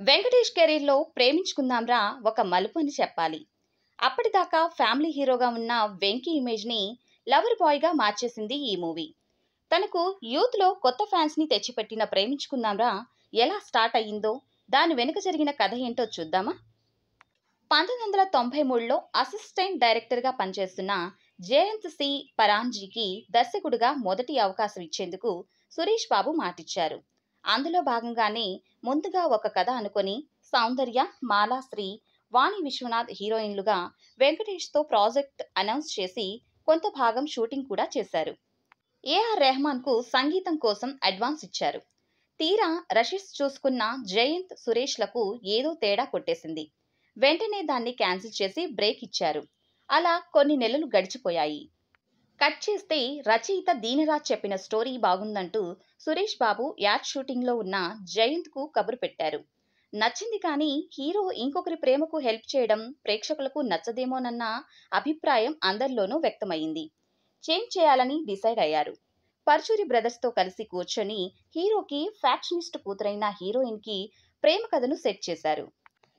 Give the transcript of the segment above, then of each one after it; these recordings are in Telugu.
వెంకటేష్ కెరీర్‌లో 'ప్రేమించుకుందాంరా' ఒక మలుపు అని చెప్పాలి. అప్పటిదాకా ఫ్యామిలీ హీరోగా ఉన్న వెంకీ ఇమేజ్‌ని లవర్ బాయ్‌గా మార్చేసింది ఈ మూవీ. తనకు యూత్‌లో కొత్త ఫ్యాన్స్‌ని తెచ్చిపెట్టిన 'ప్రేమించుకుందాంరా' ఎలా స్టార్ట్ అయ్యిందో, దాని వెనుక జరిగిన కథ ఏంటో చూద్దామా? 1993లో అసిస్టెంట్ డైరెక్టర్‌గా పనిచేస్తున్న జయంత్ సి. పరాన్జీకి దర్శకుడిగా మొదటి అవకాశం ఇచ్చేందుకు సురేష్ బాబు మాటిచ్చారు. అందులో భాగంగానే ముందుగా ఒక కథ అనుకొని సౌందర్య, మాలాశ్రీ, వాణి విశ్వనాథ్ హీరోయిన్లుగా వెంకటేష్తో ప్రాజెక్ట్ అనౌన్స్ చేసి కొంత భాగం షూటింగ్ కూడా చేశారు. ఏఆర్ రెహమాన్కు సంగీతం కోసం అడ్వాన్స్ ఇచ్చారు. తీరా రషీస్ చూసుకున్న జయంత్, సురేష్లకు ఏదో తేడా కొట్టేసింది. వెంటనే దాన్ని క్యాన్సిల్ చేసి బ్రేక్ ఇచ్చారు. అలా కొన్ని నెలలు గడిచిపోయాయి. కట్ చేస్తే రచయిత దీనరాజ్ చెప్పిన స్టోరీ బాగుందంటూ సురేష్ బాబు యాడ్ షూటింగ్లో ఉన్న జయంత్కు కబురు పెట్టారు. నచ్చింది, కానీ హీరో ఇంకొకరి ప్రేమకు హెల్ప్ చేయడం ప్రేక్షకులకు నచ్చదేమోనన్న అభిప్రాయం అందరిలోనూ వ్యక్తమైంది. చేంజ్ చేయాలని డిసైడ్ అయ్యారు. పర్చూరి బ్రదర్స్తో కలిసి కూర్చొని హీరోకి ఫ్యాక్షనిస్ట్ కూతురైన హీరోయిన్కి ప్రేమ కథను సెట్ చేశారు.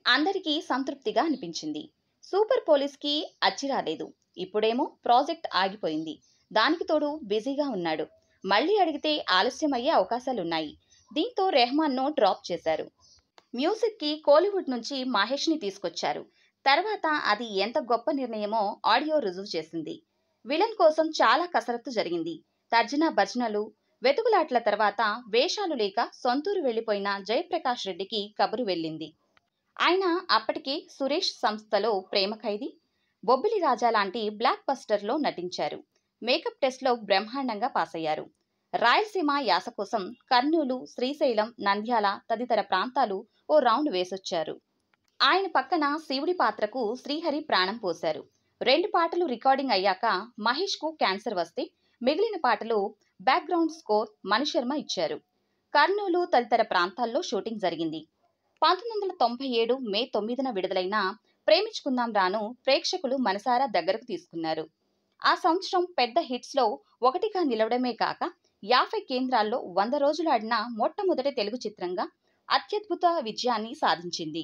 అందరికీ సంతృప్తిగా అనిపించింది. సూపర్ పోలీస్కి అచ్చి రాలేదు. ఇప్పుడేమో ప్రాజెక్ట్ ఆగిపోయింది. దానికి తోడు బిజీగా ఉన్నాడు. మళ్ళీ అడిగితే ఆలస్యమయ్యే అవకాశాలున్నాయి. దీంతో రెహమాన్ను డ్రాప్ చేశారు. మ్యూజిక్కి కోలీవుడ్ నుంచి మహేష్ని తీసుకొచ్చారు. తర్వాత అది ఎంత గొప్ప నిర్ణయమో ఆడియో రుజువు చేసింది. విలన్ కోసం చాలా కసరత్తు జరిగింది. తర్జన భర్జనలు, వెతుకులాట్ల తర్వాత వేషాలు లేక సొంతూరు వెళ్లిపోయిన జయప్రకాష్ రెడ్డికి కబురు వెళ్ళింది. ఆయన అప్పటికే సురేష్ సంస్థలో ప్రేమ ఖైదీ, బొబ్బిలి రాజా లాంటి బ్లాక్ బస్టర్లో నటించారు. మేకప్ టెస్ట్లో బ్రహ్మాండంగా పాస్ అయ్యారు. రాయలసీమ యాస కోసం కర్నూలు, శ్రీశైలం, నంద్యాల తదితర ప్రాంతాలు ఓ రౌండ్ వేసొచ్చారు. ఆయన పక్కన శివుడి పాత్రకు శ్రీహరి ప్రాణం పోశారు. 2 పాటలు రికార్డింగ్ అయ్యాక మహేష్కు క్యాన్సర్ వస్తే మిగిలిన పాటలు బ్యాక్గ్రౌండ్ స్కోర్ మణిశర్మ ఇచ్చారు. కర్నూలు తదితర ప్రాంతాల్లో షూటింగ్ జరిగింది. 1997 మే 9న విడుదలైన 'ప్రేమించుకుందాంరా'ను ప్రేక్షకులు మనసారా దగ్గరకు తీసుకున్నారు. ఆ సంవత్సరం పెద్ద హిట్స్లో ఒకటిగా నిలవడమే కాక 50 కేంద్రాల్లో 100 రోజులు ఆడిన మొట్టమొదటి తెలుగు చిత్రంగా అత్యద్భుత విజయాన్ని సాధించింది.